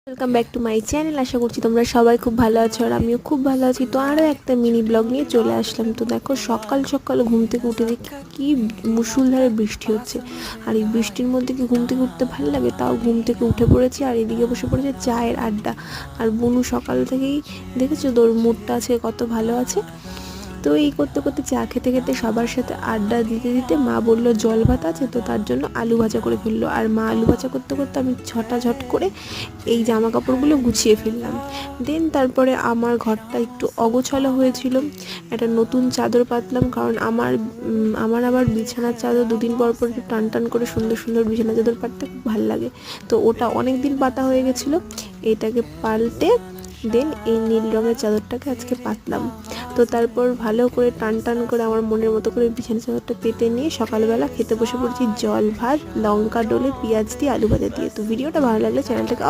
Welcome back to my channel. আশা করছি তোমরা সবাই খুব ভালো আছো আর আমিও খুব ভালো আছি। তো আরও একটা মিনি ব্লগ নিয়ে চলে আসলাম। তো দেখো সকাল সকাল ঘুম থেকে উঠে দেখি কি মুষলধারে বৃষ্টি হচ্ছে। আর এই বৃষ্টির মধ্যে কি ঘুম থেকে উঠতে ভালো লাগে? তাও ঘুম থেকে উঠে পড়েছি আর এদিকে বসে পড়েছে চায়ের আড্ডা। আর বুনু সকাল থেকেই দেখেছো তোর মুডটা আছে কত ভালো আছে। তো এই করতে করতে চা খেতে খেতে সবার সাথে আড্ডা দিতে দিতে মা বললো জল ভাত আছে, তো তার জন্য আলু ভাজা করে ফেললো। আর মা আলু ভাজা করতে করতে আমি ঝট করে এই জামা কাপড়গুলো গুছিয়ে ফেললাম। দেন তারপরে আমার ঘরটা একটু অগোছালো হয়েছিল, একটা নতুন চাদর পাতলাম, কারণ আমার আবার বিছানার চাদর দুদিন পর পর একটু টান করে সুন্দর সুন্দর বিছানার চাদর পাততে খুব ভালো লাগে। তো ওটা অনেক দিন পাতা হয়ে গেছিলো, এটাকে পাল্টে দেন এই নীল রঙের চাদরটাকে আজকে পাতলাম। তো তারপর ভালো করে টান করে আমার মনের মতো করে বিছানা চাদরটা পেতে নিয়ে সকালবেলা খেতে বসে পড়েছি জল ভাত, লঙ্কা ডলে, পেঁয়াজ দিয়ে, আলু ভাজা দিয়ে। তো ভিডিওটা ভালো লাগলে চ্যানেলটাকে